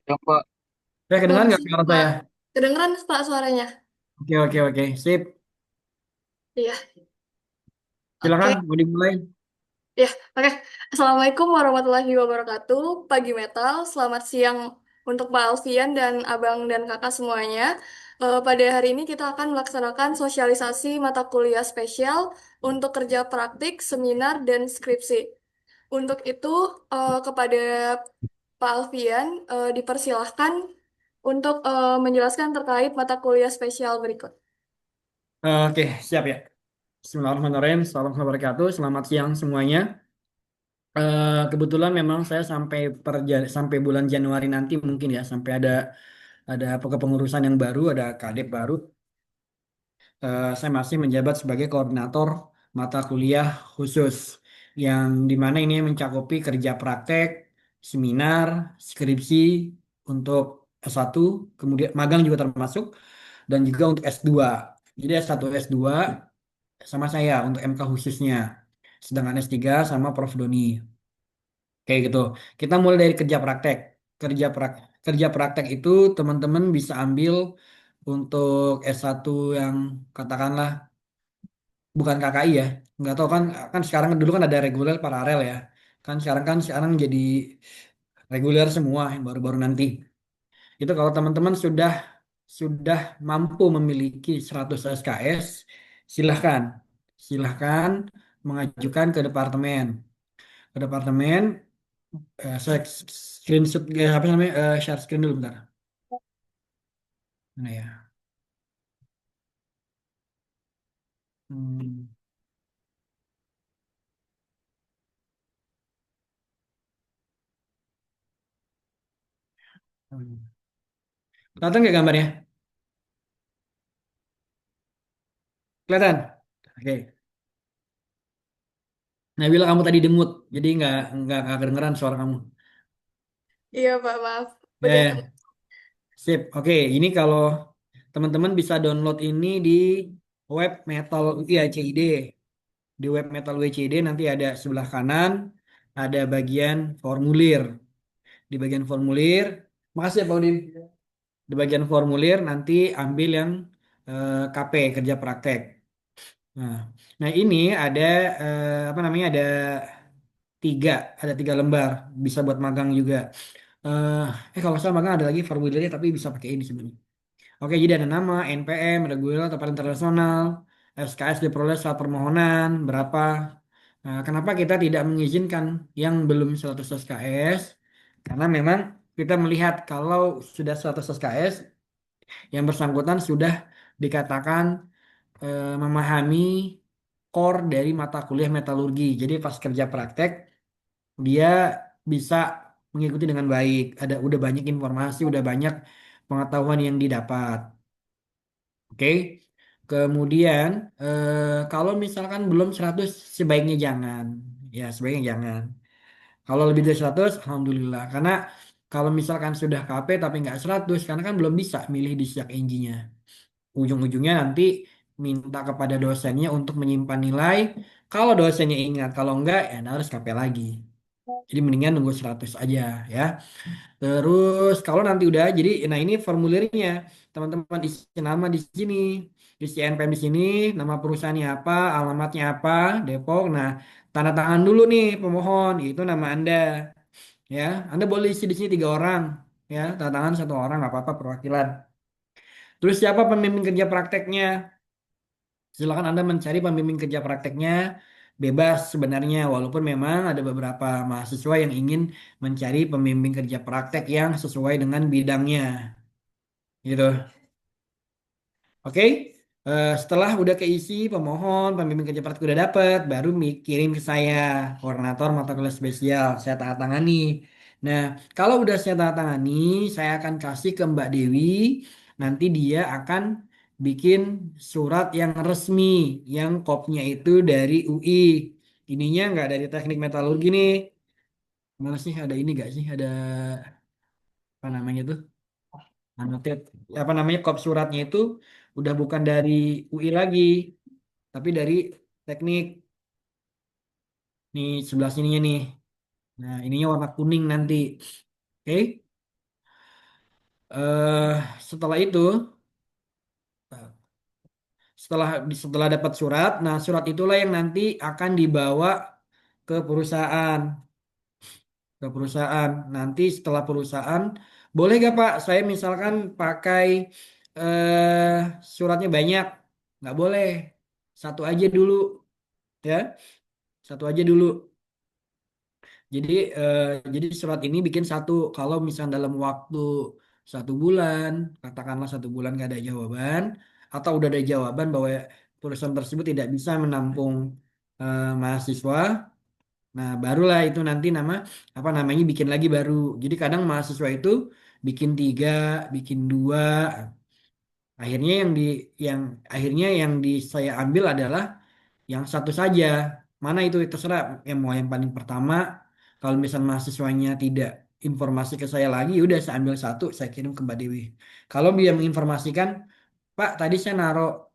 Ya, Pak. Kedengeran nggak Bagusan, suara Pak. saya? Kedengeran, Pak, suaranya? Oke, oke, oke. Sip. Iya, Silakan, oke. mau dimulai. Ya, oke. Assalamualaikum warahmatullahi wabarakatuh. Pagi Metal, selamat siang untuk Pak Alfian dan Abang dan Kakak semuanya. Pada hari ini kita akan melaksanakan sosialisasi mata kuliah spesial untuk kerja praktik, seminar, dan skripsi. Untuk itu, kepada Pak Alfian, dipersilahkan untuk menjelaskan terkait mata kuliah spesial berikut. Oke, siap ya. Bismillahirrahmanirrahim. Assalamualaikum warahmatullahi wabarakatuh. Selamat siang semuanya. Kebetulan memang saya sampai bulan Januari nanti mungkin ya, sampai ada kepengurusan yang baru, ada kadep baru. Saya masih menjabat sebagai koordinator mata kuliah khusus yang dimana ini mencakupi kerja praktek, seminar, skripsi untuk S1, kemudian magang juga termasuk, dan juga untuk S2. Jadi S1 S2 sama saya untuk MK khususnya. Sedangkan S3 sama Prof Doni. Kayak gitu. Kita mulai dari kerja praktek. Kerja praktek itu teman-teman bisa ambil untuk S1 yang katakanlah bukan KKI ya. Nggak tahu kan, kan sekarang dulu kan ada reguler paralel ya. Kan sekarang jadi reguler semua yang baru-baru nanti. Itu kalau teman-teman sudah mampu memiliki 100 SKS, silahkan silahkan mengajukan ke departemen. Ke departemen, saya screenshot, apa namanya, share screen dulu bentar. Mana ya? Hmm. Kelihatan nggak gambarnya? Kelihatan? Oke. Nabila, kamu tadi demut, jadi nggak kedengeran suara kamu. Iya, Pak, maaf. Udah. Eh, Sip. Oke, ini kalau teman-teman bisa download ini di web Metal UIACID. Di web Metal UIACID nanti ada sebelah kanan, ada bagian formulir. Di bagian formulir, makasih ya Pak Udin. Di bagian formulir nanti ambil yang KP, kerja praktek. Nah, nah ini ada apa namanya, tiga, ada tiga lembar, bisa buat magang juga. Eh, kalau saya magang ada lagi formulirnya tapi bisa pakai ini sebenarnya. Oke, jadi ada nama, NPM, reguler, tempat internasional, SKS diperoleh saat permohonan, berapa. Nah, kenapa kita tidak mengizinkan yang belum 100 SKS? Karena memang kita melihat kalau sudah 100 SKS, yang bersangkutan sudah dikatakan memahami core dari mata kuliah metalurgi. Jadi pas kerja praktek, dia bisa mengikuti dengan baik. Udah banyak informasi, udah banyak pengetahuan yang didapat. Oke. Kemudian kalau misalkan belum 100 sebaiknya jangan. Ya, sebaiknya jangan. Kalau lebih dari 100 alhamdulillah. Karena kalau misalkan sudah KP tapi nggak 100, karena kan belum bisa milih di siak NG-nya. Ujung-ujungnya nanti minta kepada dosennya untuk menyimpan nilai. Kalau dosennya ingat, kalau enggak ya harus KP lagi. Jadi mendingan nunggu 100 aja ya. Terus kalau nanti udah jadi, nah ini formulirnya, teman-teman isi nama di sini, isi NPM di sini, nama perusahaannya apa, alamatnya apa, Depok. Nah, tanda tangan dulu nih pemohon, itu nama Anda, ya. Anda boleh isi di sini tiga orang, ya. Tanda tangan satu orang nggak apa-apa, perwakilan. Terus siapa pembimbing kerja prakteknya? Silakan Anda mencari pembimbing kerja prakteknya, bebas sebenarnya, walaupun memang ada beberapa mahasiswa yang ingin mencari pembimbing kerja praktek yang sesuai dengan bidangnya, gitu. Oke. Setelah udah keisi pemohon, pembimbing kerja praktek udah dapet, baru kirim ke saya, koordinator mata kuliah spesial, saya tanda tangani. Nah, kalau udah saya tanda tangani, saya akan kasih ke Mbak Dewi, nanti dia akan bikin surat yang resmi, yang kopnya itu dari UI. Ininya nggak dari teknik metalurgi nih. Mana sih, ada ini nggak sih? Ada apa namanya tuh? Annotate. Apa namanya, kop suratnya itu udah bukan dari UI lagi, tapi dari teknik. Nih sebelah sininya nih. Nah, ininya warna kuning nanti. Oke. eh setelah itu, setelah dapat surat, nah surat itulah yang nanti akan dibawa ke perusahaan, Nanti setelah perusahaan, boleh gak Pak? Saya misalkan pakai suratnya banyak, nggak boleh. Satu aja dulu, ya. Satu aja dulu. Jadi eh, jadi surat ini bikin satu. Kalau misalnya dalam waktu 1 bulan, katakanlah 1 bulan nggak ada jawaban, atau udah ada jawaban bahwa perusahaan tersebut tidak bisa menampung mahasiswa, nah barulah itu nanti apa namanya bikin lagi baru. Jadi kadang mahasiswa itu bikin 3, bikin 2. Akhirnya yang akhirnya saya ambil adalah yang satu saja. Mana itu terserah yang mau yang paling pertama. Kalau misal mahasiswanya tidak informasi ke saya lagi, ya udah saya ambil satu, saya kirim ke Mbak Dewi. Kalau dia menginformasikan, Pak, tadi saya naruh,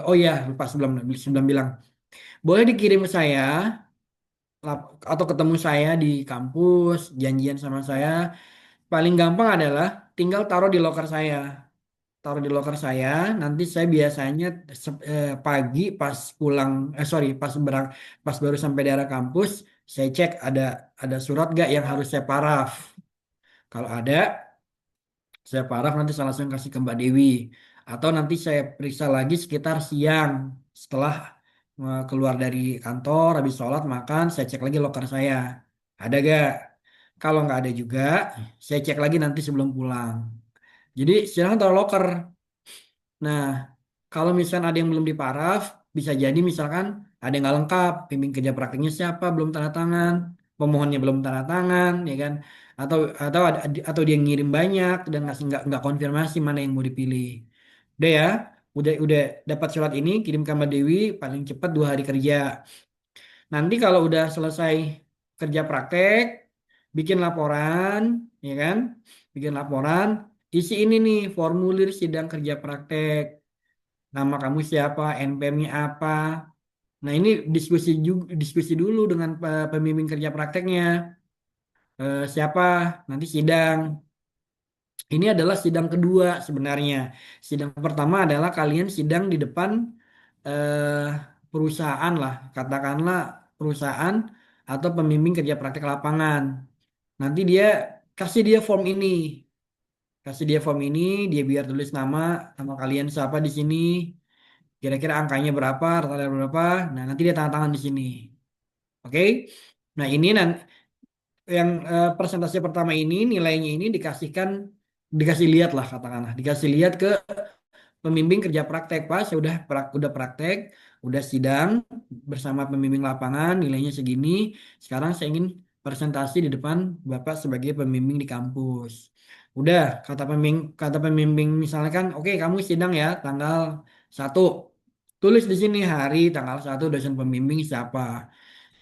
oh ya, lupa sebelum sebelum bilang, boleh dikirim ke saya atau ketemu saya di kampus, janjian sama saya. Paling gampang adalah tinggal taruh di loker saya. Taruh di loker saya, nanti saya biasanya pagi pas pulang, sorry, pas baru sampai daerah kampus, saya cek ada surat gak yang harus saya paraf. Kalau ada, saya paraf nanti saya langsung kasih ke Mbak Dewi. Atau nanti saya periksa lagi sekitar siang setelah keluar dari kantor, habis sholat, makan, saya cek lagi loker saya. Ada gak? Kalau nggak ada juga, saya cek lagi nanti sebelum pulang. Jadi silahkan taruh loker. Nah, kalau misalkan ada yang belum diparaf, bisa jadi misalkan ada yang nggak lengkap, bimbing kerja praktiknya siapa, belum tanda tangan, pemohonnya belum tanda tangan, ya kan? Atau dia ngirim banyak dan nggak konfirmasi mana yang mau dipilih. Udah ya, udah dapat surat ini, kirim ke Mbak Dewi paling cepat 2 hari kerja. Nanti kalau udah selesai kerja praktek, bikin laporan, ya kan? Bikin laporan, isi ini nih formulir sidang kerja praktek. Nama kamu siapa, NPM-nya apa. Nah, ini diskusi dulu dengan pembimbing kerja prakteknya. Siapa nanti sidang. Ini adalah sidang kedua sebenarnya. Sidang pertama adalah kalian sidang di depan eh, perusahaan lah, katakanlah perusahaan atau pembimbing kerja praktek lapangan. Nanti kasih dia form ini, dia biar tulis nama kalian siapa di sini, kira-kira angkanya berapa, rata-rata berapa. Nah, nanti dia tanda tangan di sini. Oke? Nah, ini yang presentasi pertama ini nilainya ini dikasih lihat lah katakanlah, dikasih lihat ke pembimbing kerja praktek. Pas ya udah praktek, udah sidang bersama pembimbing lapangan, nilainya segini. Sekarang saya ingin presentasi di depan Bapak sebagai pembimbing di kampus. Udah, kata pembimbing misalnya kan, oke kamu sidang ya tanggal 1. Tulis di sini hari tanggal 1 dosen pembimbing siapa.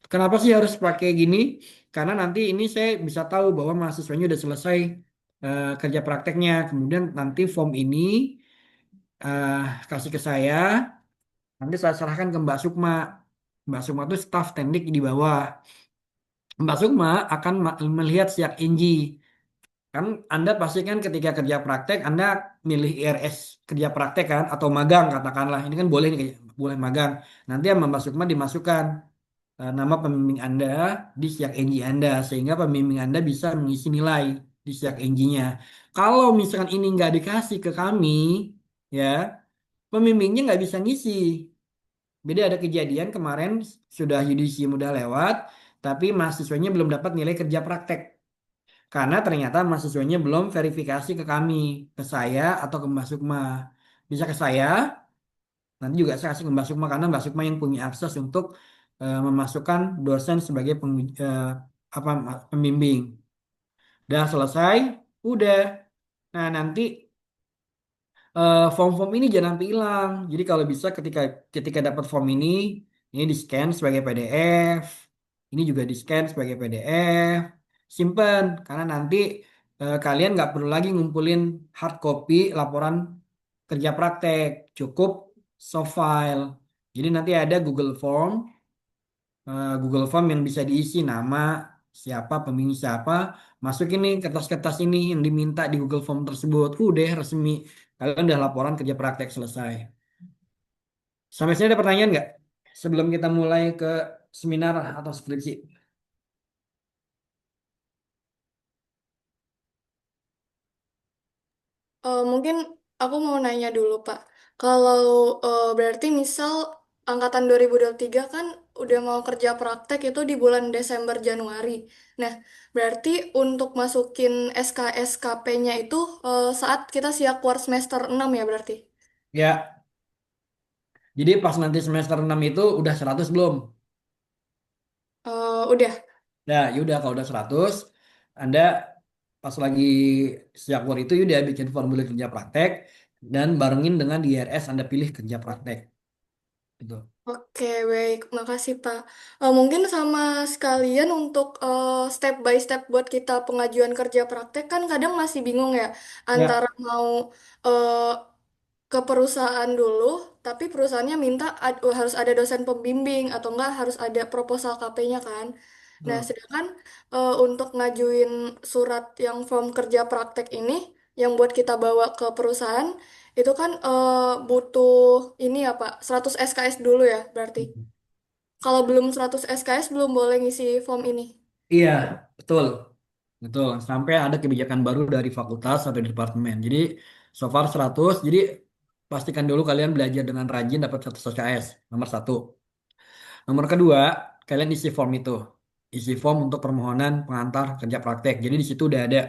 Kenapa sih harus pakai gini? Karena nanti ini saya bisa tahu bahwa mahasiswanya udah selesai kerja prakteknya. Kemudian nanti form ini eh, kasih ke saya, nanti saya serahkan ke Mbak Sukma. Mbak Sukma itu staf teknik di bawah. Mbak Sukma akan melihat siap Inji. Kan Anda pasti kan ketika kerja praktek, Anda milih IRS kerja praktek kan, atau magang katakanlah. Ini kan boleh nih, boleh magang. Nanti sama Mbak Sukma dimasukkan nama pembimbing Anda di siak NG Anda, sehingga pembimbing Anda bisa mengisi nilai di siak NG-nya. Kalau misalkan ini nggak dikasih ke kami, ya pembimbingnya nggak bisa ngisi. Beda ada kejadian kemarin sudah yudisium udah lewat, tapi mahasiswanya belum dapat nilai kerja praktek. Karena ternyata mahasiswanya belum verifikasi ke kami, ke saya atau ke Mbak Sukma. Bisa ke saya, nanti juga saya kasih ke Mbak Sukma karena Mbak Sukma yang punya akses untuk memasukkan dosen sebagai apa pembimbing. Udah selesai, udah. Nah, nanti form-form ini jangan sampai hilang. Jadi kalau bisa ketika ketika dapat form ini di-scan sebagai PDF, ini juga di-scan sebagai PDF, simpen karena nanti kalian nggak perlu lagi ngumpulin hard copy laporan kerja praktek, cukup soft file. Jadi nanti ada Google Form yang bisa diisi nama siapa, pemilih siapa, masukin nih kertas-kertas ini yang diminta di Google Form tersebut. Udah resmi. Kalian udah laporan kerja praktek selesai. Sampai sini ada pertanyaan nggak? Sebelum kita mulai ke seminar atau skripsi. Mungkin aku mau nanya dulu, Pak. Kalau berarti misal angkatan 2023 kan udah mau kerja praktek itu di bulan Desember Januari. Nah, berarti untuk masukin SKSKP-nya itu saat kita siap keluar semester 6 ya berarti? Ya, jadi pas nanti semester 6 itu udah 100 belum? Udah. Nah, yaudah kalau udah 100, Anda pas lagi siap keluar itu udah bikin formulir kerja praktek dan barengin dengan di IRS Anda pilih kerja praktek. Gitu. Oke, baik. Makasih, Pak. Mungkin sama sekalian untuk step by step buat kita pengajuan kerja praktek kan kadang masih bingung ya antara Ya, mau eh, ke perusahaan dulu, tapi perusahaannya minta harus ada dosen pembimbing atau enggak harus ada proposal KP-nya kan. Nah, betul. sedangkan untuk ngajuin surat yang form kerja praktek ini yang buat kita bawa ke perusahaan itu kan butuh ini ya Pak, 100 SKS dulu ya berarti. Kalau belum 100 SKS belum boleh ngisi form ini. Iya, betul. Betul. Sampai ada kebijakan baru dari fakultas atau departemen. Jadi, so far 100. Jadi, pastikan dulu kalian belajar dengan rajin dapat 100 SKS. Nomor satu. Nomor kedua, kalian isi form itu. Isi form untuk permohonan pengantar kerja praktek. Jadi, di situ udah ada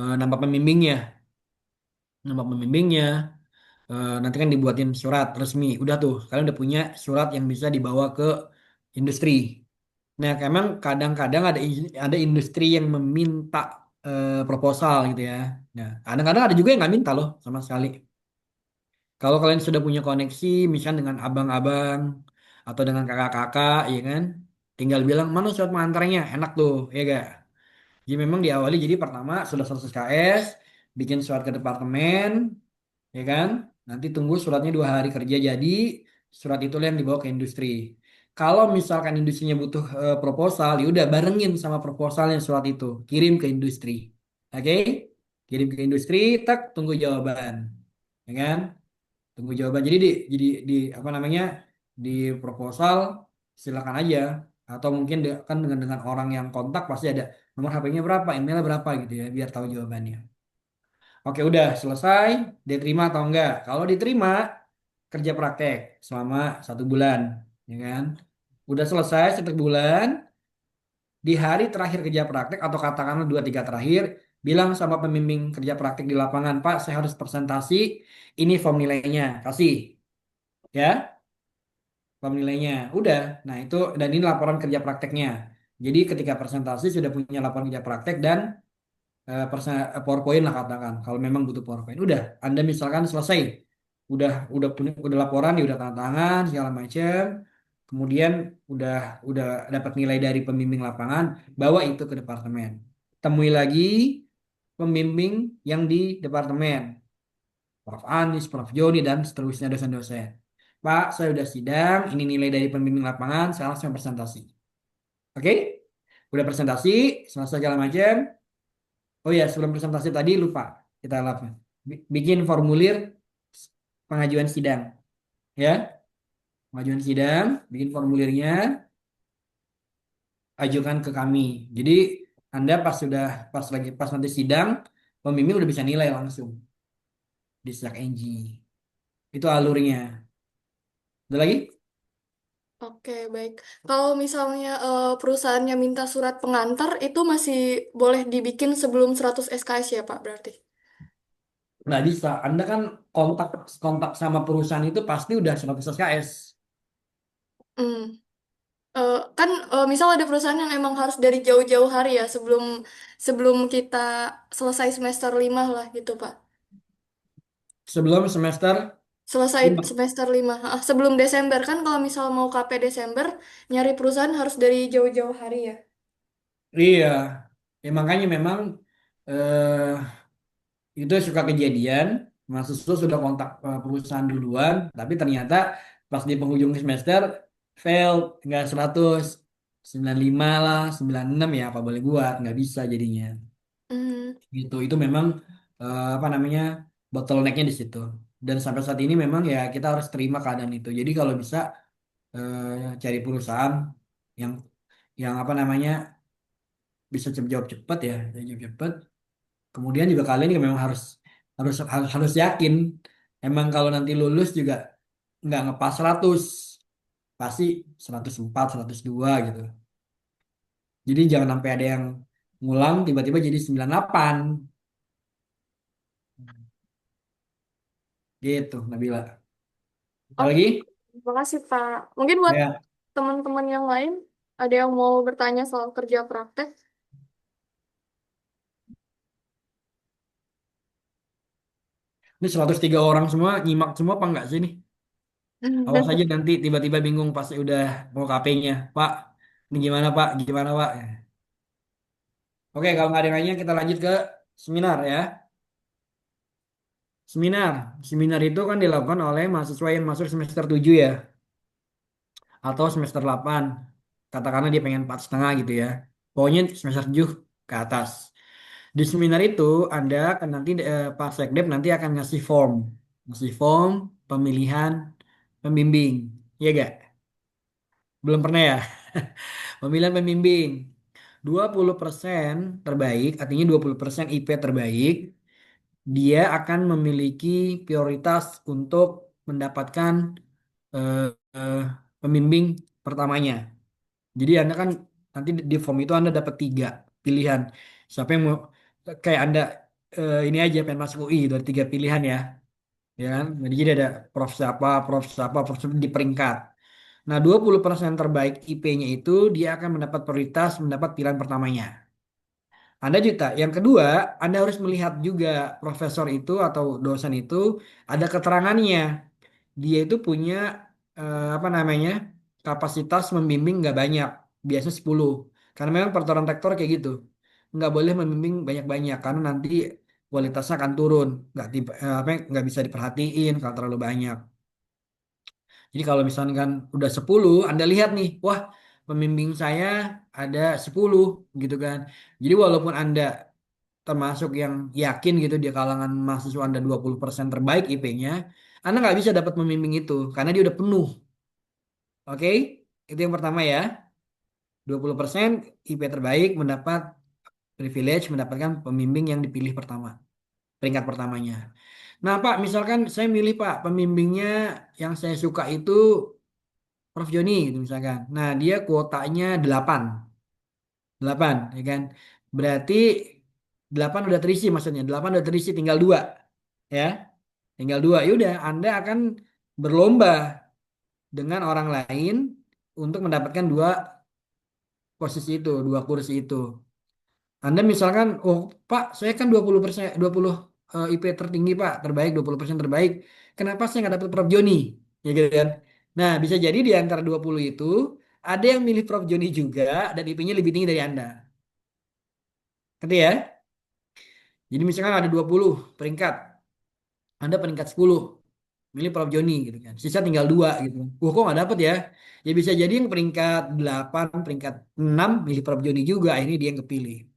nama pembimbingnya. Nama pembimbingnya. Nanti kan dibuatin surat resmi. Udah tuh, kalian udah punya surat yang bisa dibawa ke industri. Nah, emang kadang-kadang ada industri yang meminta proposal gitu ya. Nah, kadang-kadang ada juga yang nggak minta loh sama sekali. Kalau kalian sudah punya koneksi, misalnya dengan abang-abang atau dengan kakak-kakak, ya kan, tinggal bilang mana surat pengantarnya, enak tuh, ya gak? Jadi memang diawali jadi pertama sudah 100 KS, bikin surat ke departemen, ya kan? Nanti tunggu suratnya 2 hari kerja jadi surat itu yang dibawa ke industri. Kalau misalkan industrinya butuh proposal, ya udah barengin sama proposalnya surat itu, kirim ke industri, oke? Kirim ke industri, tak tunggu jawaban, ya kan? Tunggu jawaban. Jadi di apa namanya di proposal silakan aja atau mungkin kan dengan orang yang kontak pasti ada nomor HP-nya berapa, emailnya berapa gitu ya biar tahu jawabannya. Oke, udah selesai, diterima atau enggak? Kalau diterima, kerja praktek selama 1 bulan, ya kan? Udah selesai 1 bulan, di hari terakhir kerja praktek atau katakanlah 2 3 terakhir, bilang sama pembimbing kerja praktek di lapangan, Pak, saya harus presentasi, ini form nilainya, kasih, ya, form nilainya. Udah, nah itu dan ini laporan kerja prakteknya. Jadi ketika presentasi sudah punya laporan kerja praktek dan PowerPoint lah katakan kalau memang butuh PowerPoint udah Anda misalkan selesai udah punya udah laporan udah tanda tangan segala macam kemudian udah udah dapat nilai dari pembimbing lapangan bawa itu ke departemen temui lagi pembimbing yang di departemen Prof Anis, Prof Joni dan seterusnya dosen-dosen. Pak, saya udah sidang, ini nilai dari pembimbing lapangan, saya langsung presentasi. Oke? Udah presentasi, selesai segala macam, oh ya, sebelum presentasi tadi lupa kita lakukan. Bikin formulir pengajuan sidang, ya. Pengajuan sidang, bikin formulirnya, ajukan ke kami. Jadi Anda pas nanti sidang, pembimbing udah bisa nilai langsung di Stack NG. Itu alurnya. Ada lagi? Oke, baik. Kalau misalnya perusahaannya minta surat pengantar, itu masih boleh dibikin sebelum 100 SKS ya, Pak, berarti? Nggak bisa. Anda kan kontak kontak sama perusahaan itu pasti udah 100 SKS. Hmm. Kan misal ada perusahaan yang emang harus dari jauh-jauh hari ya, sebelum sebelum kita selesai semester 5 lah gitu, Pak. Sebelum semester Selesai 5. semester 5. Sebelum Desember kan kalau misal mau KP Desember, nyari perusahaan harus dari jauh-jauh hari ya. Iya. Ya makanya memang eh, itu suka kejadian mahasiswa sudah kontak perusahaan duluan tapi ternyata pas di penghujung semester failed nggak 100 95 lah, 96 ya apa boleh buat, nggak bisa jadinya. Hmm. Gitu, itu memang apa namanya bottlenecknya di situ. Dan sampai saat ini memang ya kita harus terima keadaan itu. Jadi kalau bisa cari perusahaan yang apa namanya bisa jawab cepat ya, yang jawab cepat. Kemudian juga kalian juga memang harus harus harus, harus yakin, emang kalau nanti lulus juga nggak ngepas 100, pasti 104, 102 gitu. Jadi jangan sampai ada yang ngulang tiba-tiba jadi 98 gitu, Nabila. Apa Oke, lagi? terima kasih Pak. Mungkin buat Ya, teman-teman yang lain, ada yang mau bertanya soal kerja praktek? ini 103 orang semua nyimak semua apa enggak sih nih? Awas aja nanti tiba-tiba bingung pas udah mau KP-nya. Pak, ini gimana Pak? Gimana Pak? Oke, kalau nggak ada yang lainnya kita lanjut ke seminar ya. Seminar. Seminar itu kan dilakukan oleh mahasiswa yang masuk semester 7 ya. Atau semester 8. Katakanlah dia pengen 4,5 gitu ya. Pokoknya semester 7 ke atas. Di seminar itu Anda akan nanti Pak Sekdep nanti akan ngasih form. Ngasih form pemilihan pembimbing. Iya gak? Belum pernah ya? Pemilihan pembimbing. 20% terbaik, artinya 20% IP terbaik, dia akan memiliki prioritas untuk mendapatkan eh, eh, pembimbing pertamanya. Jadi Anda kan nanti di form itu Anda dapat 3 pilihan. Siapa yang mau, kayak Anda ini aja pengen masuk UI dari 3 pilihan ya. Ya kan? Jadi ada prof siapa, prof siapa, prof siapa di peringkat. Nah, 20% terbaik IP-nya itu dia akan mendapat prioritas mendapat pilihan pertamanya. Anda juga, yang kedua, Anda harus melihat juga profesor itu atau dosen itu ada keterangannya. Dia itu punya apa namanya kapasitas membimbing nggak banyak, biasanya 10. Karena memang peraturan rektor kayak gitu, nggak boleh membimbing banyak-banyak karena nanti kualitasnya akan turun, apa nggak bisa diperhatiin kalau terlalu banyak. Jadi kalau misalkan udah 10, Anda lihat nih, wah pembimbing saya ada 10 gitu kan. Jadi walaupun Anda termasuk yang yakin gitu di kalangan mahasiswa Anda 20% terbaik IP-nya, Anda nggak bisa dapat pembimbing itu karena dia udah penuh. Oke? Itu yang pertama ya. 20% IP terbaik mendapat privilege mendapatkan pembimbing yang dipilih pertama, peringkat pertamanya. Nah, Pak, misalkan saya milih Pak, pembimbingnya yang saya suka itu Prof Joni gitu misalkan. Nah, dia kuotanya 8. 8, ya kan? Berarti 8 udah terisi maksudnya. 8 udah terisi tinggal 2. Ya. Tinggal 2. Yaudah, Anda akan berlomba dengan orang lain untuk mendapatkan 2 posisi itu, 2 kursi itu. Anda misalkan, oh Pak, saya kan 20%, 20 IP tertinggi Pak, terbaik, 20% terbaik. Kenapa saya nggak dapat Prof Joni? Ya gitu kan. Nah, bisa jadi di antara 20 itu, ada yang milih Prof Joni juga, dan IP-nya lebih tinggi dari Anda. Ngerti ya? Jadi misalkan ada 20 peringkat, Anda peringkat 10, milih Prof Joni gitu kan. Sisa tinggal 2 gitu. Wah, kok nggak dapet ya? Ya bisa jadi yang peringkat 8, peringkat 6 milih Prof Joni juga, ini dia yang kepilih.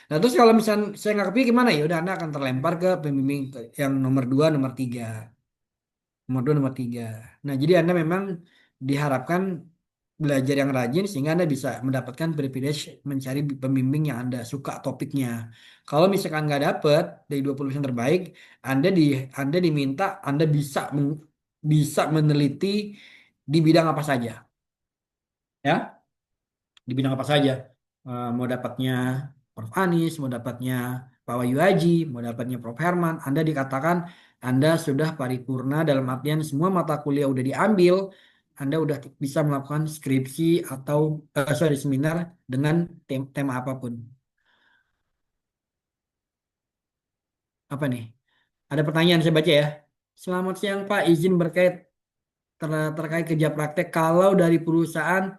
Nah, terus kalau misalnya saya nggak kepilih gimana ya? Udah Anda akan terlempar ke pembimbing yang nomor 2, nomor 3. Nomor 2, nomor 3. Nah, jadi Anda memang diharapkan belajar yang rajin sehingga Anda bisa mendapatkan privilege mencari pembimbing yang Anda suka topiknya. Kalau misalkan nggak dapet dari 20% terbaik, Anda diminta Anda bisa meneliti di bidang apa saja. Ya, di bidang apa saja. Mau dapatnya Prof. Anies, mau dapatnya Pak Wahyu Haji, mau dapatnya Prof. Herman, Anda dikatakan Anda sudah paripurna dalam artian semua mata kuliah udah diambil, Anda udah bisa melakukan skripsi atau sorry seminar dengan tema apapun. Apa nih? Ada pertanyaan saya baca ya. Selamat siang Pak, izin terkait kerja praktek kalau dari perusahaan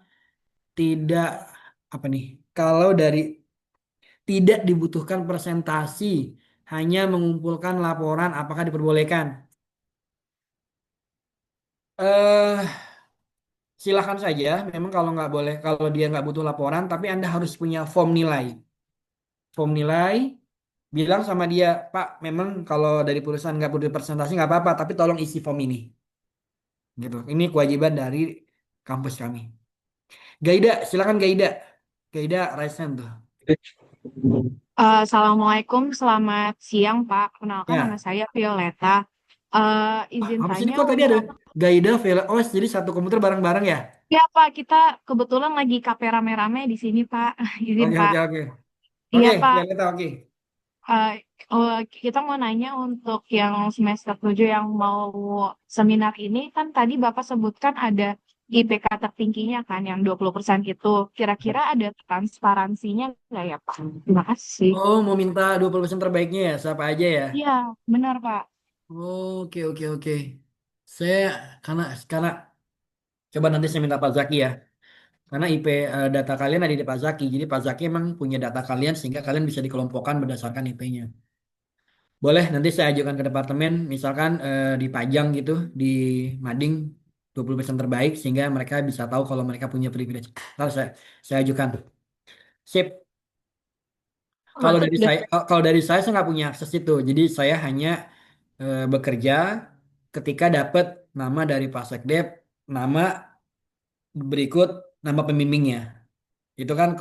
tidak apa nih? Kalau dari tidak dibutuhkan presentasi, hanya mengumpulkan laporan apakah diperbolehkan? Eh, Silakan saja. Memang kalau nggak boleh, kalau dia nggak butuh laporan, tapi Anda harus punya form nilai. Form nilai, bilang sama dia, Pak, memang kalau dari perusahaan nggak butuh presentasi nggak apa-apa, tapi tolong isi form ini. Gitu. Ini kewajiban dari kampus kami. Gaida, silakan Gaida. Gaida, raise hand tuh. Assalamualaikum, selamat siang Pak. Kenalkan nama Ya, saya Violeta. Izin habis ini tanya kok tadi ada untuk, Gaida, Vela. Oh, jadi satu komputer bareng-bareng ya? ya Pak, kita kebetulan lagi KP rame-rame di sini Pak. Izin Oke, Pak. oke, oke. Oke, Iya Pak, Violeta, oke. Eh, kita mau nanya untuk yang semester 7 yang mau seminar ini, kan tadi Bapak sebutkan ada IPK tertingginya kan, yang 20% itu. Kira-kira ada transparansinya nggak ya Pak? Terima kasih. Oh, mau minta 20% terbaiknya ya, siapa aja ya? Iya, benar Pak. Oke, oke, oke. Saya, karena coba nanti saya minta Pak Zaki ya. Karena data kalian ada di Pak Zaki. Jadi Pak Zaki emang punya data kalian sehingga kalian bisa dikelompokkan berdasarkan IP-nya. Boleh nanti saya ajukan ke departemen, misalkan dipajang gitu di mading 20% terbaik sehingga mereka bisa tahu kalau mereka punya privilege. Ntar saya ajukan. Sip. Oh, udah. Kalau dari saya nggak punya akses itu. Jadi saya hanya bekerja ketika dapat nama dari Pak Sekdep, nama berikut nama pembimbingnya. Itu kan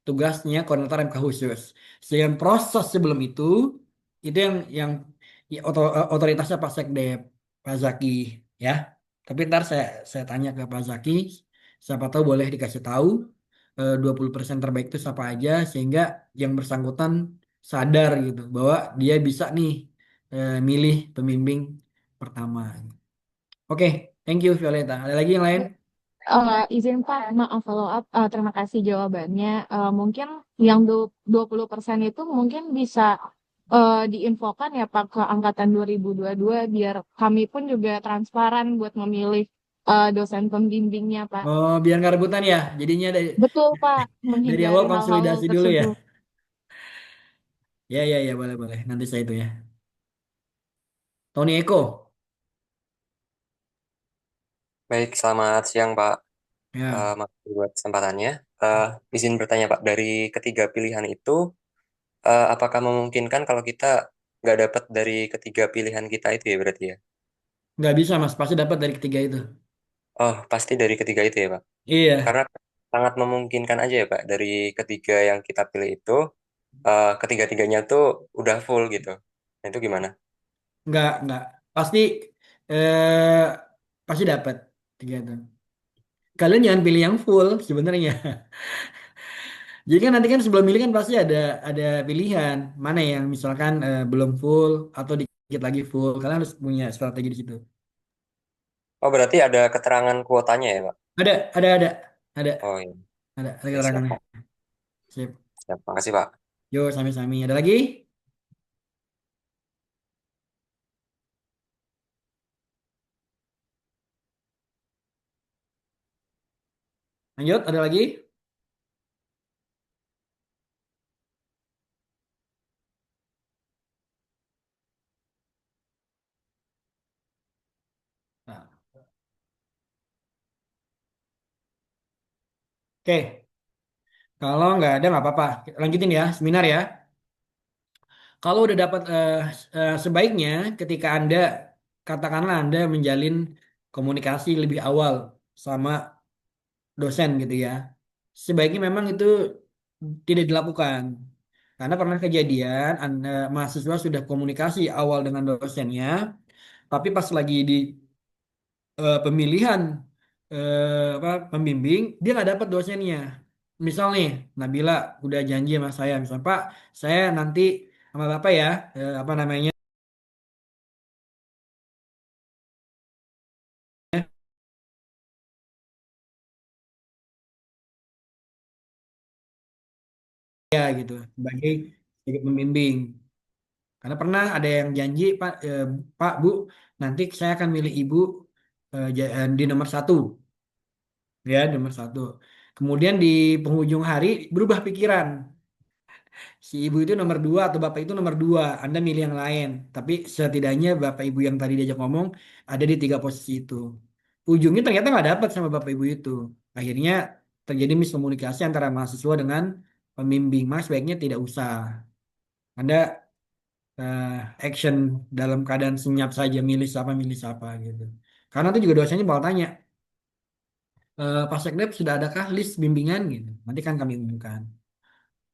tugasnya koordinator MK khusus. Sedangkan proses sebelum itu yang ya, otoritasnya Pak Sekdep, Pak Zaki, ya. Tapi ntar saya tanya ke Pak Zaki, siapa tahu boleh dikasih tahu 20% terbaik itu siapa aja sehingga yang bersangkutan sadar gitu bahwa dia bisa nih milih pembimbing pertama. Oke, thank you Violeta. Ada lagi yang lain? Izin Pak, maaf follow up. Terima kasih jawabannya. Mungkin yang 20% itu mungkin bisa diinfokan ya Pak ke angkatan 2022 biar kami pun juga transparan buat memilih dosen pembimbingnya Pak. Oh, biar nggak rebutan ya. Jadinya Betul Pak, dari awal menghindari hal-hal konsolidasi dulu ya. tersebut. Ya, ya, ya, boleh, boleh. Nanti saya itu ya. Tony Eko. Baik, selamat siang Pak. Ya, Makasih buat kesempatannya. Izin bertanya Pak, dari ketiga pilihan itu, apakah memungkinkan kalau kita nggak dapat dari ketiga pilihan kita itu ya berarti ya? nggak bisa Mas. Pasti dapat dari ketiga itu. Oh, pasti dari ketiga itu ya Pak? Iya, Karena sangat memungkinkan aja ya Pak, dari ketiga yang kita pilih itu, ketiga-tiganya tuh udah full gitu. Nah, itu gimana? nggak. Pasti, eh, pasti dapat tiga itu. Kalian jangan pilih yang full sebenarnya. Jadi kan nanti kan sebelum milih kan pasti ada pilihan mana yang misalkan belum full atau dikit lagi full. Kalian harus punya strategi di situ. Oh, berarti ada keterangan kuotanya ya Pak? Ada, ada, Oh iya, ada ya siap keterangannya. Pak. Sip. Siap, makasih Pak. Yo, sami-sami. Ada lagi? Lanjut, ada lagi? Nah, oke, kalau nggak apa-apa. Lanjutin ya, seminar ya. Kalau udah dapat sebaiknya ketika Anda katakanlah Anda menjalin komunikasi lebih awal sama dosen gitu ya. Sebaiknya memang itu tidak dilakukan. Karena pernah kejadian Anda mahasiswa sudah komunikasi awal dengan dosennya, tapi pas lagi di pemilihan apa pembimbing dia nggak dapat dosennya. Misal nih Nabila udah janji sama saya, misal Pak saya nanti sama Bapak ya apa namanya ya gitu sebagai pembimbing. Karena pernah ada yang janji Pak Bu nanti saya akan milih Ibu di nomor satu ya nomor satu. Kemudian di penghujung hari berubah pikiran. Si ibu itu nomor dua atau bapak itu nomor dua, Anda milih yang lain. Tapi setidaknya bapak ibu yang tadi diajak ngomong ada di tiga posisi itu. ujungnya ternyata nggak dapat sama bapak ibu itu. Akhirnya terjadi miskomunikasi antara mahasiswa dengan pembimbing. Mas sebaiknya tidak usah. Anda eh, action dalam keadaan senyap saja milih siapa gitu. Karena itu juga dosennya bakal tanya, Pak Sekdep sudah adakah list bimbingan gitu. Nanti kan kami umumkan.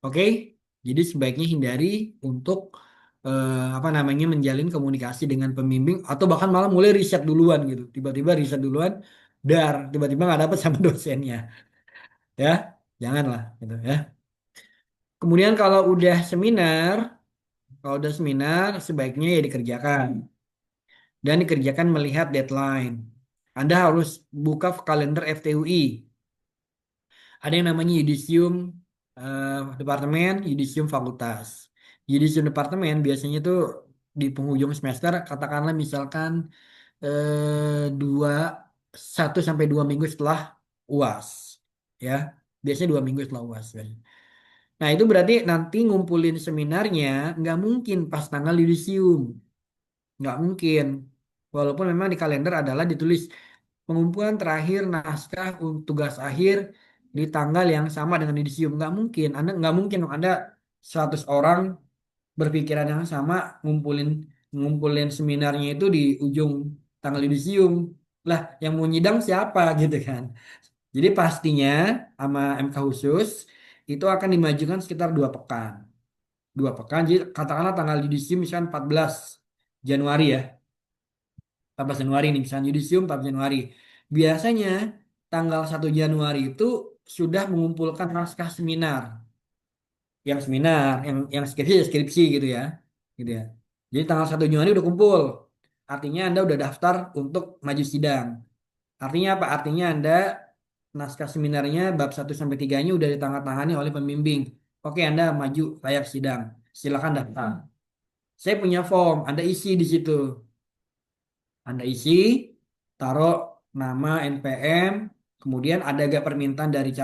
Oke, jadi sebaiknya hindari untuk apa namanya menjalin komunikasi dengan pembimbing atau bahkan malah mulai riset duluan gitu. Tiba-tiba riset duluan, tiba-tiba nggak dapet sama dosennya, ya, janganlah gitu ya. Kemudian kalau udah seminar sebaiknya ya dikerjakan dan dikerjakan melihat deadline. Anda harus buka kalender FTUI. Ada yang namanya yudisium departemen, yudisium fakultas. Yudisium departemen biasanya tuh di penghujung semester, katakanlah misalkan 1 sampai 2 minggu setelah UAS, ya. Biasanya 2 minggu setelah UAS. Kan. Nah itu berarti nanti ngumpulin seminarnya nggak mungkin pas tanggal yudisium, nggak mungkin. Walaupun memang di kalender adalah ditulis pengumpulan terakhir naskah untuk tugas akhir di tanggal yang sama dengan yudisium. Nggak mungkin Anda 100 orang berpikiran yang sama ngumpulin ngumpulin seminarnya itu di ujung tanggal yudisium. Lah, yang mau nyidang siapa gitu kan. Jadi pastinya sama MK khusus itu akan dimajukan sekitar 2 pekan. 2 pekan, jadi katakanlah tanggal yudisium misalkan 14 Januari ya. 14 Januari nih, misalnya yudisium 14 Januari. Biasanya tanggal 1 Januari itu sudah mengumpulkan naskah seminar. Yang skripsi ya skripsi gitu ya. Gitu ya. Jadi tanggal 1 Januari udah kumpul. Artinya Anda udah daftar untuk maju sidang. Artinya apa? Artinya Anda naskah seminarnya bab 1 sampai 3-nya udah ditandatangani oleh pembimbing. Oke, Anda maju layak sidang. Silakan daftar. Saya punya form, Anda isi di situ. Anda isi, taruh nama NPM, kemudian ada gak permintaan dari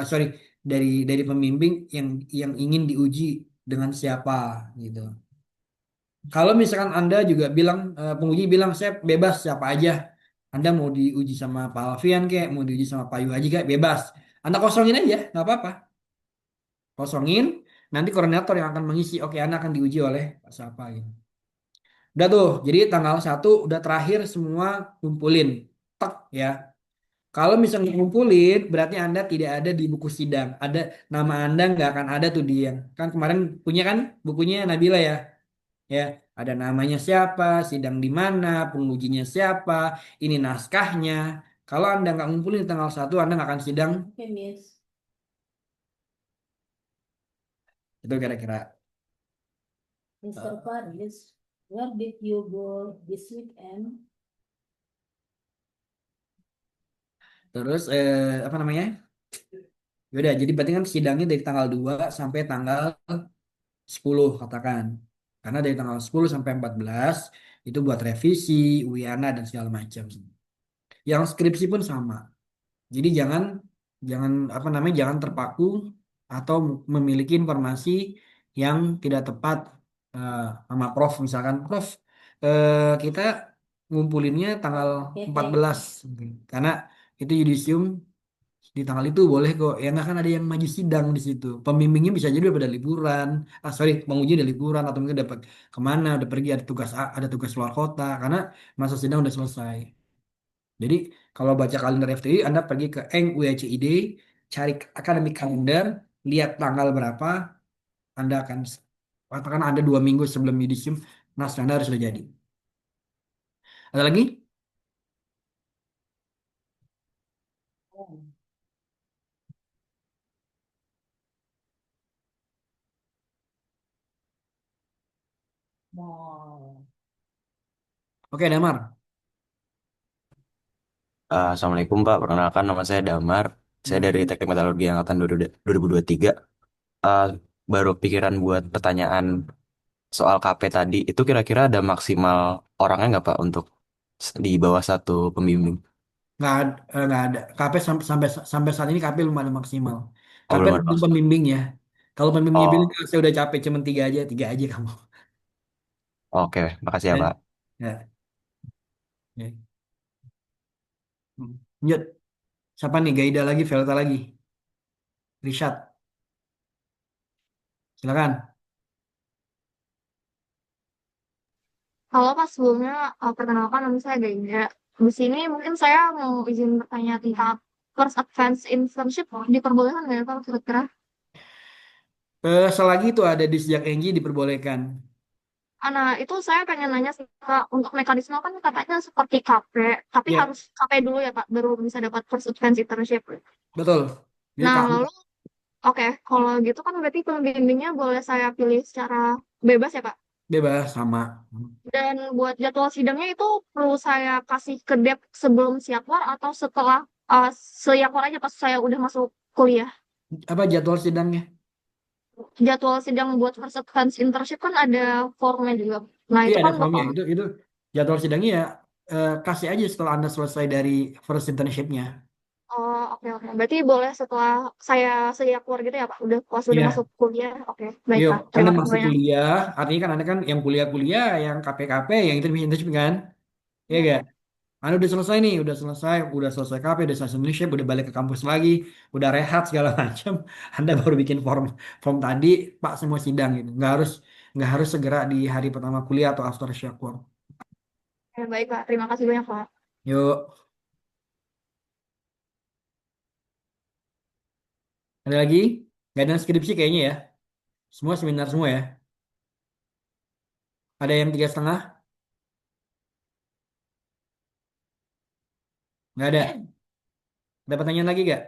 sorry, dari pembimbing yang ingin diuji dengan siapa gitu. Kalau misalkan Anda juga bilang, penguji bilang saya bebas siapa aja. Anda mau diuji sama Pak Alfian kayak, mau diuji sama Pak Yu Haji kayak, bebas. Anda kosongin aja, nggak apa-apa. Kosongin, nanti koordinator yang akan mengisi. Oke, Anda akan diuji oleh Pak siapa gitu. Udah tuh, jadi tanggal 1 udah terakhir semua kumpulin. Tek ya. Kalau misalnya ngumpulin, berarti Anda tidak ada di buku sidang. Nama Anda nggak akan ada tuh di yang. Kan kemarin punya kan bukunya Nabila ya. Ya, ada namanya siapa, sidang di mana, pengujinya siapa, ini naskahnya. Kalau Anda nggak ngumpulin di tanggal 1, Anda nggak akan sidang. Okay, Miss. Itu kira-kira. Mr. Faris, where did you go this weekend? Terus apa namanya? Yaudah, jadi berarti kan sidangnya dari tanggal 2 sampai tanggal 10 katakan. Karena dari tanggal 10 sampai 14 itu buat revisi, Wiana dan segala macam. Yang skripsi pun sama. Jadi jangan jangan apa namanya jangan terpaku atau memiliki informasi yang tidak tepat sama Prof. Misalkan Prof, kita ngumpulinnya tanggal Okay, 14 karena itu yudisium di tanggal itu boleh kok. Ya nggak kan ada yang maju sidang di situ. Pembimbingnya bisa jadi udah pada liburan. Sorry, penguji udah liburan atau mungkin dapat kemana, udah pergi ada tugas luar kota karena masa sidang udah selesai. Jadi kalau baca kalender FTI, Anda pergi ke Eng UICID, cari akademik kalender, lihat tanggal berapa, Anda akan katakan ada 2 minggu sebelum yudisium, naskah Anda harus sudah jadi. Ada lagi? Wow. Oke, Damar. Assalamualaikum Pak, perkenalkan nama saya Damar. Saya dari Hmm. Teknik Metalurgi Angkatan 2023. Eh, Baru pikiran buat pertanyaan soal KP tadi. Itu kira-kira ada maksimal orangnya nggak Pak untuk di bawah satu pembimbing? Nggak ada. KP sampai sampai saat ini KP belum ada maksimal. Oh KP belum ada tergantung maksimal. pembimbing ya. Kalau pembimbingnya bilang Oh, "Ah, saya udah capek cuman tiga aja kamu. oke. Makasih ya Ya. Pak. Ya. Ya. Lanjut. Siapa nih? Gaida lagi, Velta lagi. Rishad, silakan. Halo Pak, sebelumnya perkenalkan nama saya Gainda. Di sini mungkin saya mau izin bertanya tentang first advance internship. Diperbolehkan nggak ya Pak kira-kira? Selagi itu ada di sejak Engi diperbolehkan. Nah, itu saya pengen nanya sih Pak, untuk mekanisme kan katanya seperti KP, tapi Ya, harus KP dulu ya Pak, baru bisa dapat first advance internship. betul. Jadi Nah, kamu lalu oke, kalau gitu kan berarti pembimbingnya boleh saya pilih secara bebas ya Pak? bebas sama. Dan buat jadwal sidangnya itu perlu saya kasih ke Dep sebelum siapwar atau setelah siapwar aja pas saya udah masuk kuliah. Apa jadwal sidangnya? Jadwal sidang buat first advance internship kan ada formnya juga. Nah, Iya itu ada kan formnya. bakal, Itu jadwal sidangnya ya kasih aja setelah Anda selesai dari first internship-nya. oh oke oke. Berarti boleh setelah saya siapwar gitu ya Pak, udah pas udah masuk Iya. kuliah. Oke, baik Yuk, Pak. Anda Terima kasih masuk banyak. kuliah, artinya kan Anda kan yang kuliah-kuliah, yang KP-KP, yang internship kan? Iya Iya gak? Pak. Anda udah selesai nih, udah selesai KP, udah selesai internship, udah balik ke kampus lagi, udah rehat segala macam. Anda baru bikin form form tadi, Pak semua sidang gitu. Nggak harus segera di hari pertama kuliah atau after syukur. Baik Pak. Terima kasih banyak Pak. Yuk, ada lagi? Nggak ada skripsi kayaknya ya. Semua seminar semua ya. Ada yang 3,5? Nggak ada. Ada pertanyaan lagi nggak?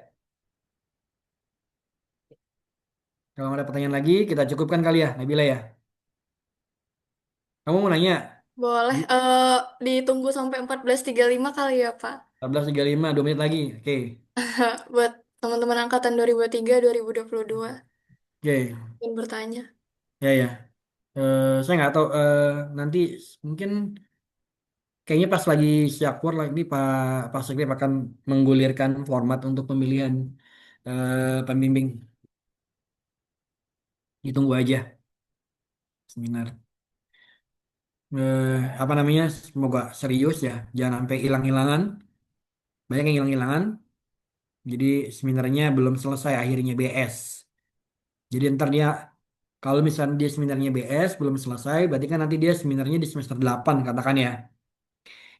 Kalau nggak ada pertanyaan lagi, kita cukupkan kali ya, Nabila ya. Kamu mau nanya? Boleh, ditunggu sampai 14.35 kali ya, Pak. 14.35, 2 menit lagi. Oke. Buat teman-teman angkatan 2023, 2022 Oke. yang bertanya. Ya, ya. Saya nggak tahu. Nanti mungkin kayaknya pas lagi Syakur lagi Pak Sekdep akan menggulirkan format untuk pemilihan pembimbing. Ditunggu aja seminar. Apa namanya? Semoga serius ya. Jangan sampai hilang-hilangan. Banyak yang hilang-hilangan. Jadi seminarnya belum selesai akhirnya BS. Jadi ntar dia kalau misalnya dia seminarnya BS belum selesai, berarti kan nanti dia seminarnya di semester 8 katakan ya.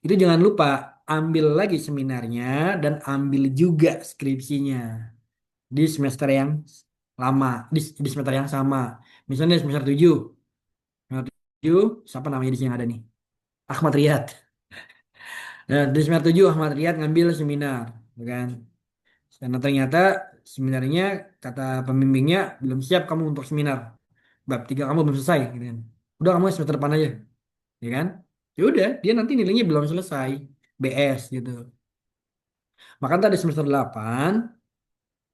Itu jangan lupa ambil lagi seminarnya dan ambil juga skripsinya di semester yang lama, di semester yang sama. Misalnya di semester 7. Semester 7, siapa namanya di sini yang ada nih? Ahmad Riyad. Nah, di semester 7 Ahmad Riyad ngambil seminar, ya kan? Karena ternyata seminarnya kata pembimbingnya belum siap kamu untuk seminar. Bab 3 kamu belum selesai gitu kan. Udah kamu semester depan aja, ya kan? Ya udah, dia nanti nilainya belum selesai. BS gitu. Maka tadi semester 8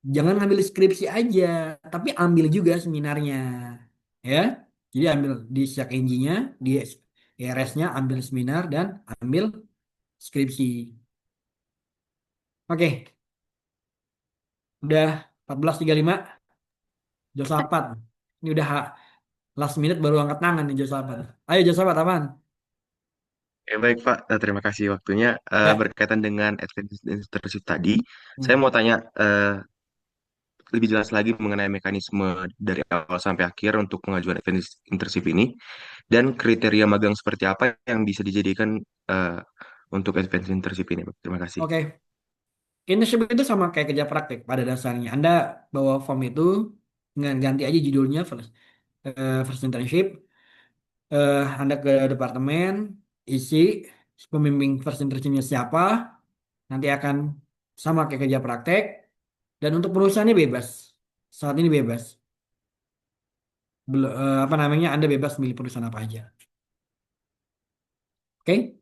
jangan ngambil skripsi aja, tapi ambil juga seminarnya. Ya. Jadi ambil di Syak NG-nya, di ERS-nya ambil seminar dan ambil skripsi. Oke, udah 14.35 Josafat. Ini udah last minute baru angkat tangan nih Josafat. Ayo Josafat aman. Ya, baik Pak, terima kasih waktunya. Ya. Berkaitan dengan advantage internship tadi, saya Hmm. mau tanya lebih jelas lagi mengenai mekanisme dari awal sampai akhir untuk pengajuan advantage internship ini, dan kriteria magang seperti apa yang bisa dijadikan eh, untuk advantage internship ini, Pak. Terima kasih. Oke. Internship itu sama kayak kerja praktek pada dasarnya. Anda bawa form itu dengan ganti aja judulnya first internship. Anda ke departemen, isi pembimbing first internshipnya siapa, nanti akan sama kayak kerja praktek. Dan untuk perusahaannya bebas. Saat ini bebas. Apa namanya? Anda bebas milih perusahaan apa aja. Oke?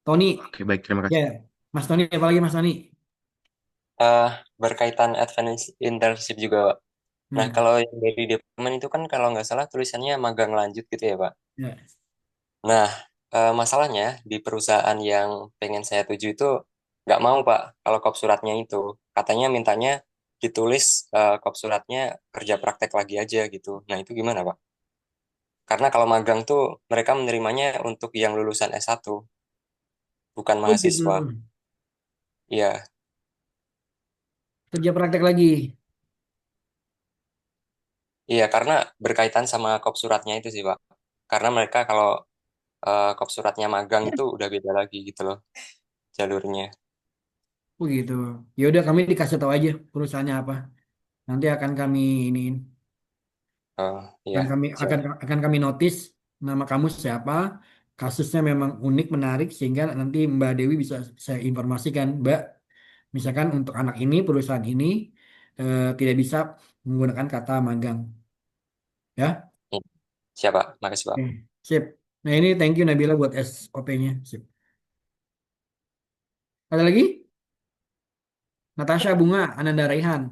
Tony, Oke, baik, terima ya. kasih. Mas Tony, apa lagi Mas Tony? eh Berkaitan advance internship juga, Pak. Nah, Hmm. kalau yang dari departemen itu kan kalau nggak salah tulisannya magang lanjut gitu ya, Pak. Ya. Nah, masalahnya di perusahaan yang pengen saya tuju itu nggak mau, Pak, kalau kop suratnya itu. Katanya mintanya ditulis kop suratnya kerja praktek lagi aja gitu. Nah, itu gimana, Pak? Karena kalau magang tuh mereka menerimanya untuk yang lulusan S1. bukan Oh gitu. mahasiswa. Iya, Kerja praktek lagi. iya karena berkaitan sama kop suratnya itu sih Pak. Karena mereka kalau kop suratnya magang itu udah beda lagi gitu loh jalurnya. Oh gitu. Ya udah kami dikasih tahu aja perusahaannya apa. Nanti akan kami iniin. Oh, iya, akan kami siap. akan kami notice nama kamu siapa, kasusnya memang unik menarik sehingga nanti Mbak Dewi bisa saya informasikan, Mbak, misalkan untuk anak ini perusahaan ini tidak bisa menggunakan kata magang, ya. Iya, siap Pak, makasih Pak. Oke, sip. Nah ini thank you Nabila buat SOP-nya, sip. Ada lagi? Natasha Bunga Ananda Raihan,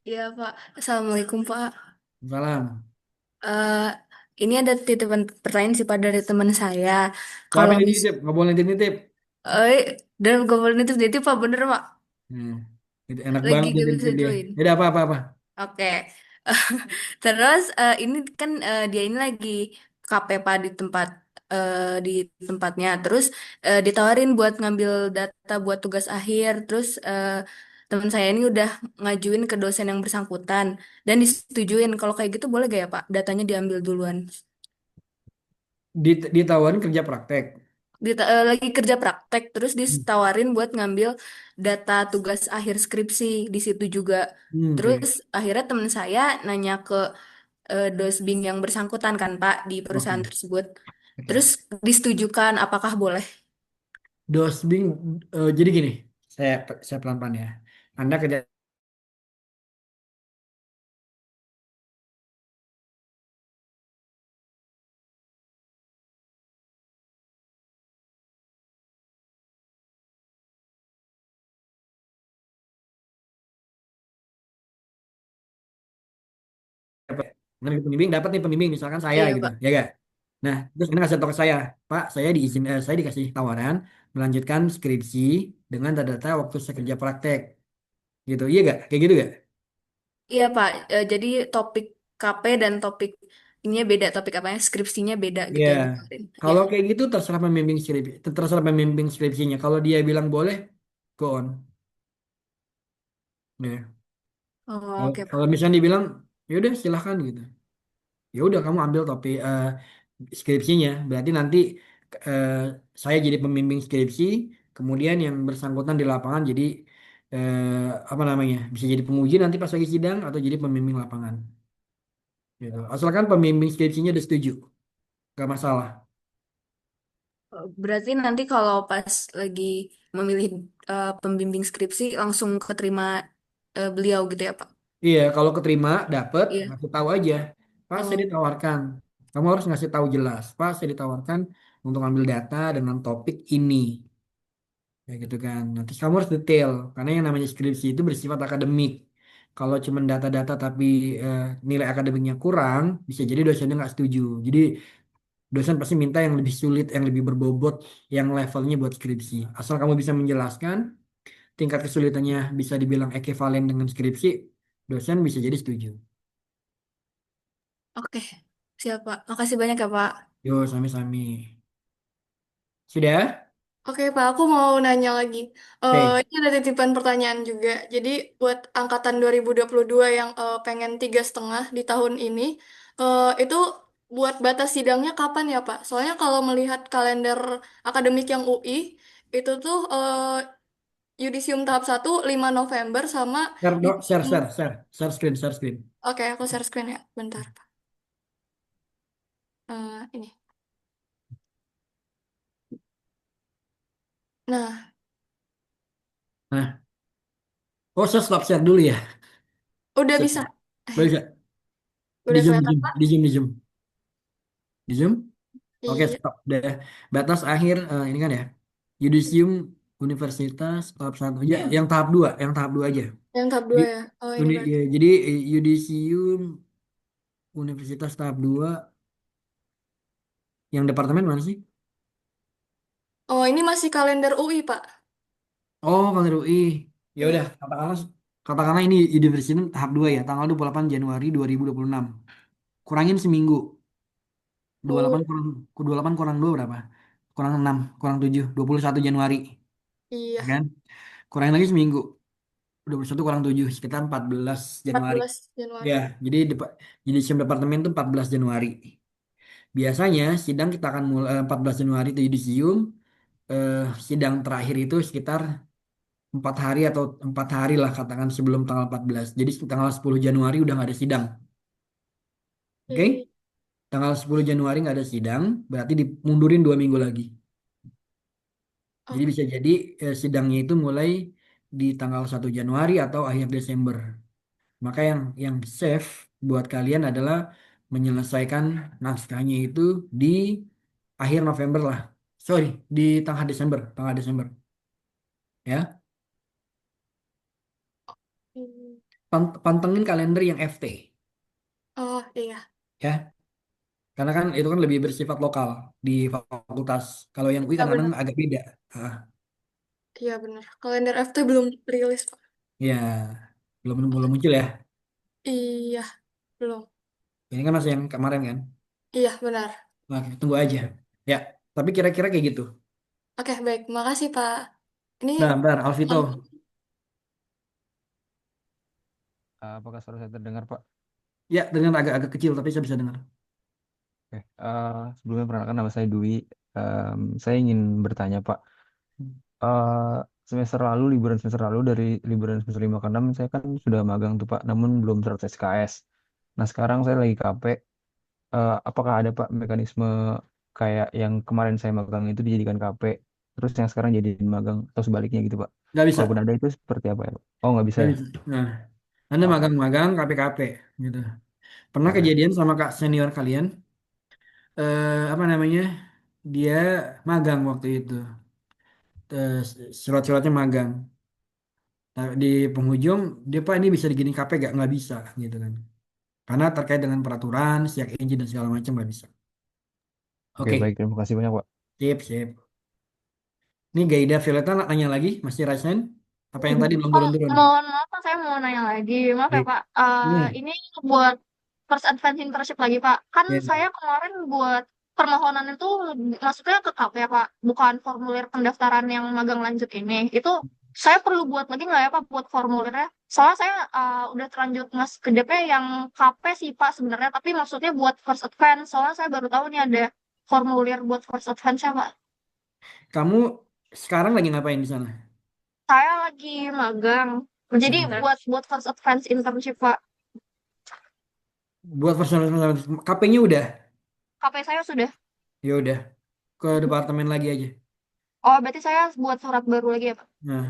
Iya, Pak. Assalamualaikum, Pak. salam. Eh, ini ada titipan pertanyaan sih, Pak, dari teman saya. Siapa Kalau yang mis nitip? Nggak boleh nitip-nitip. dan gue boleh nitip Pak, bener, Pak. Hmm. Itu enak Lagi banget gak bisa nitip-nitip dia. join. Tidak apa-apa-apa. Oke. Terus ini kan dia ini lagi KPPA di tempatnya. Terus ditawarin buat ngambil data buat tugas akhir. Terus teman saya ini udah ngajuin ke dosen yang bersangkutan dan disetujuin. Kalau kayak gitu boleh gak ya Pak? Datanya diambil duluan. Ditawarin kerja praktek. Lagi kerja praktek terus Hmm. ditawarin buat ngambil data tugas akhir skripsi di situ juga. Oke. Terus akhirnya teman saya nanya ke dosbing yang bersangkutan kan Pak di Oke. perusahaan tersebut. Terus Oke. disetujukan apakah boleh? Dosbing, jadi gini, saya saya pelan-pelan ya. Anda kerja Anda pembimbing dapat nih pembimbing misalkan saya Iya gitu, Pak. ya gak? Nah, terus Anda kasih tahu ke saya, Pak, saya dikasih tawaran melanjutkan skripsi dengan data-data waktu saya kerja praktek, gitu, iya gak? Kayak gitu gak? Iya Pak. Jadi topik KP dan topik ininya beda, topik apanya skripsinya beda gitu Iya. yang ditawarin. Ya. Kalau kayak gitu terserah pembimbing skripsinya. Kalau dia bilang boleh, go on. Ya. Oh, Kalau oke kalau Pak. misalnya dibilang, ya udah silahkan gitu. Ya udah kamu ambil topik skripsinya berarti nanti eh, saya jadi pembimbing skripsi kemudian yang bersangkutan di lapangan jadi apa namanya bisa jadi penguji nanti pas lagi sidang atau jadi pembimbing lapangan gitu asalkan pembimbing skripsinya udah setuju gak masalah. Berarti nanti kalau pas lagi memilih pembimbing skripsi langsung keterima beliau gitu ya Pak? Iya kalau keterima dapet Iya. ngasih tahu aja pas saya Oh, ditawarkan kamu harus ngasih tahu jelas pas saya ditawarkan untuk ambil data dengan topik ini. Ya gitu kan. Nanti kamu harus detail karena yang namanya skripsi itu bersifat akademik. Kalau cuma data-data tapi nilai akademiknya kurang, bisa jadi dosennya nggak setuju. Jadi dosen pasti minta yang lebih sulit, yang lebih berbobot, yang levelnya buat skripsi. Asal kamu bisa menjelaskan, tingkat kesulitannya bisa dibilang ekivalen dengan skripsi, dosen bisa jadi setuju. oke. Siap Pak. Makasih banyak ya Pak. Yo, sami-sami. Sudah? Oke Pak, aku mau nanya lagi. Oke. Ini ada titipan pertanyaan juga. Jadi buat angkatan 2022 yang pengen 3,5 di tahun ini, itu buat batas sidangnya kapan ya Pak? Soalnya kalau melihat kalender akademik yang UI, itu tuh yudisium tahap 1 5 November sama Share, share, yudisium... share, share, share screen, share screen. Oke, aku share screen ya. Bentar Pak. Ini. Nah, Nah, oh saya stop share dulu ya. udah Share. bisa. Bisa. Di Udah zoom, di kelihatan zoom, Pak? di zoom, di zoom. Di zoom. Oke, Iya. stop deh. Batas akhir ini kan ya. Yudisium Universitas tahap satu. Ya, yang tahap dua aja. Yang tahap Di, 2 ya. Oh, ini ya, berarti. jadi Yudisium Universitas tahap 2 yang departemen mana sih? Oh, ini masih kalender UI, Pak. Oh, kalau UI. Ya udah, Iya. katakanlah ini Yudisium tahap 2 ya, tanggal 28 Januari 2026. Kurangin seminggu. 28 Oh, kurang 28 kurang 2 berapa? kurang 6, kurang 7, 21 Januari, Iya, ya kan? Kurangin lagi seminggu, 21 kurang 7, sekitar 14 Januari. 14 Ya, Januari. jadi jadi SIM departemen itu 14 Januari. Biasanya sidang kita akan mulai 14 Januari itu yudisium, eh, sidang terakhir itu sekitar 4 hari atau 4 hari lah katakan sebelum tanggal 14. Jadi tanggal 10 Januari udah nggak ada sidang. Oke? Iya. Tanggal 10 Januari nggak ada sidang, berarti dimundurin 2 minggu lagi. Jadi Oh, bisa jadi sidangnya itu mulai di tanggal 1 Januari atau akhir Desember. Maka yang safe buat kalian adalah menyelesaikan naskahnya itu di akhir November lah. Sorry, di tengah Desember, ya. hmm. Pantengin kalender yang FT, Oh iya. ya. Karena kan itu kan lebih bersifat lokal di fakultas. Kalau yang UI Iya kadang-kadang benar. agak beda. Ah, Iya benar. Kalender FT belum rilis, Pak. ya, belum belum muncul ya. Iya, belum. Ini kan masih yang kemarin kan. Iya, benar. Nah, tunggu aja. Ya, tapi kira-kira kayak gitu. Oke, baik. Makasih, Pak. Ini Bentar, Alvito. Apakah suara saya terdengar, Pak? Ya, dengan agak-agak kecil tapi saya bisa dengar. Oke. Sebelumnya perkenalkan nama saya Dwi. Saya ingin bertanya, Pak. Eh, Semester lalu, liburan semester lalu dari liburan semester 5 ke 6, saya kan sudah magang tuh, Pak, namun belum tertes SKS. Nah, sekarang saya lagi KP. Apakah ada, Pak, mekanisme kayak yang kemarin saya magang itu dijadikan KP, terus yang sekarang jadi magang atau sebaliknya gitu, Pak? Nggak bisa. Kalaupun ada itu seperti apa ya, Pak? Oh, nggak bisa Nggak ya? bisa. Nah, Anda Oke. magang-magang KPKP gitu. Pernah Oke. kejadian sama kak senior kalian, apa namanya? Dia magang waktu itu. Surat-suratnya magang. Nah, di penghujung dia Pak ini bisa digini KP nggak bisa gitu kan. Karena terkait dengan peraturan, siak izin dan segala macam nggak bisa. Oke, baik. Oke, Terima kasih banyak, Pak. sip, sip. Ini Gaida Violeta nanya lagi, masih rasain? Apa yang tadi belum Oh, turun-turun? mohon maaf, Pak, saya mau nanya lagi. Maaf ya, Baik. Pak. Iya, Ini buat first advance internship lagi, Pak. Kan iya. saya kemarin buat permohonan itu masuknya ke KP ya, Pak. Bukan formulir pendaftaran yang magang lanjut ini. Itu saya perlu buat lagi nggak ya, Pak, buat formulirnya? Soalnya saya udah terlanjut mas ke DP yang KP sih, Pak, sebenarnya. Tapi maksudnya buat first advance. Soalnya saya baru tahu nih ada formulir buat first advance ya, Pak. Kamu sekarang lagi ngapain di sana? Saya lagi magang. Jadi Hmm. buat first advance internship, Pak. Buat personal KP-nya udah? KP saya sudah. Ya udah, ke departemen lagi aja. Oh, berarti saya buat surat baru lagi ya, Pak? Nah,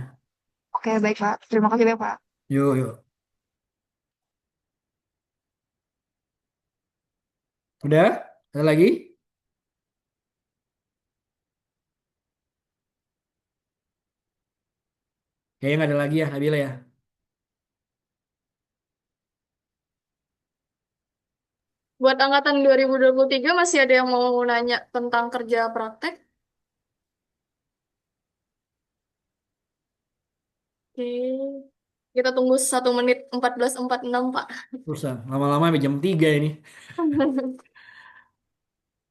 Oke, baik, Pak. Terima kasih banyak, Pak. yuk, yuk. Udah? Ada lagi? Kayaknya nggak ada lagi ya, Nabila ya. buat angkatan 2023 masih ada yang mau nanya tentang kerja praktek? Oke. Kita tunggu 1 menit 14.46, Pak. Susah, lama-lama sampai jam 3 ini.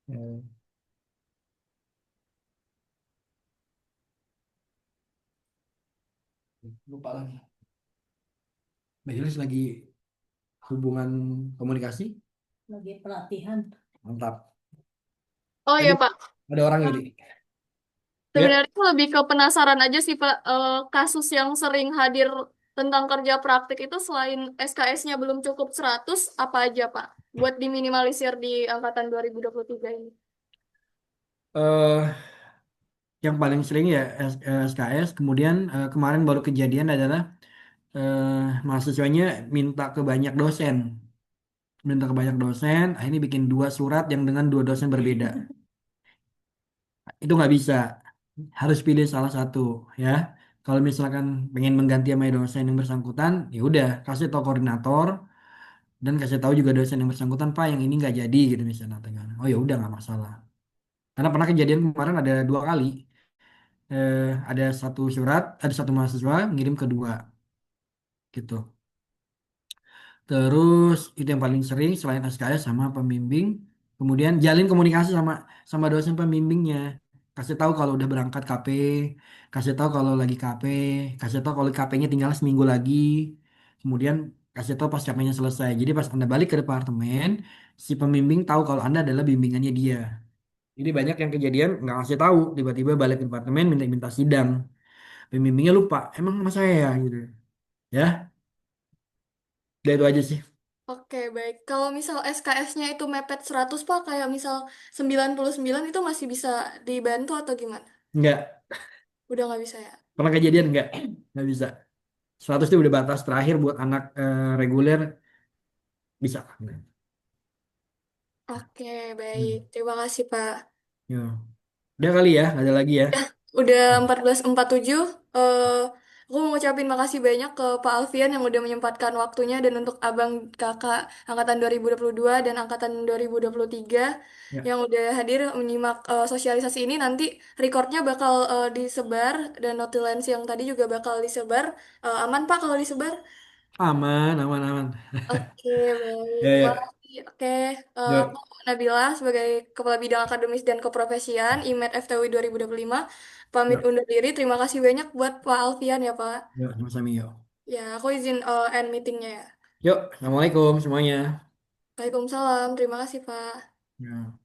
Ya, lupa lagi. Majelis lagi hubungan komunikasi. Lagi pelatihan. Mantap. Oh ya, Tadi Pak. ada orang gitu. Ya, Sebenarnya lebih ke penasaran aja sih, Pak. Kasus yang sering hadir tentang kerja praktik itu selain SKS-nya belum cukup 100, apa aja, Pak? Buat diminimalisir di angkatan 2023 ini. eh yang paling sering ya SKS. Kemudian kemarin baru kejadian adalah mahasiswanya minta ke banyak dosen. Minta ke banyak dosen, akhirnya bikin 2 surat yang dengan 2 dosen berbeda. Itu nggak bisa. Harus pilih salah satu ya. Kalau misalkan pengen mengganti sama dosen yang bersangkutan, ya udah kasih tahu koordinator dan kasih tahu juga dosen yang bersangkutan, Pak yang ini nggak jadi gitu misalnya. Oh ya udah nggak masalah. Karena pernah kejadian kemarin ada 2 kali. Ada satu surat, ada satu mahasiswa ngirim kedua gitu. Terus itu yang paling sering selain SKS sama pembimbing. Kemudian jalin komunikasi sama sama dosen pembimbingnya. kasih tahu kalau udah berangkat KP, kasih tahu kalau lagi KP, kasih tahu kalau KP-nya tinggal seminggu lagi, kemudian kasih tahu pas KP-nya selesai. Jadi pas Anda balik ke departemen, si pembimbing tahu kalau Anda adalah bimbingannya dia. Jadi banyak yang kejadian nggak ngasih tahu, tiba-tiba balik ke departemen minta-minta sidang, pembimbingnya lupa, emang sama saya gitu, ya, udah itu aja sih. Oke, baik. Kalau misal SKS-nya itu mepet 100 Pak, kayak misal 99 itu masih bisa dibantu atau gimana? Nggak Udah nggak bisa ya? pernah kejadian nggak bisa. 100 itu udah batas terakhir buat anak reguler bisa. Oke, baik. Hmm. Terima kasih, Pak. Ya. Udah kali ya, nggak ada lagi ya. Udah 14.47. Eh, aku mau ngucapin makasih banyak ke Pak Alfian yang udah menyempatkan waktunya dan untuk abang kakak angkatan 2022 dan angkatan 2023 Ya, yang udah hadir menyimak sosialisasi ini. Nanti recordnya bakal disebar dan notulensi yang tadi juga bakal disebar. Aman Pak kalau disebar? aman, aman, aman. Oke, baik. Ya, ya. Makasih. Oke, aku Ya, Nabila sebagai Kepala Bidang Akademis dan Keprofesian IMED FTUI 2025 pamit ya, undur diri. Terima kasih banyak buat Pak Alfian ya, Pak. ya, sama-sama yuk. Ya, aku izin end meetingnya ya. Yuk, assalamualaikum semuanya. Waalaikumsalam. Terima kasih, Pak. Ya.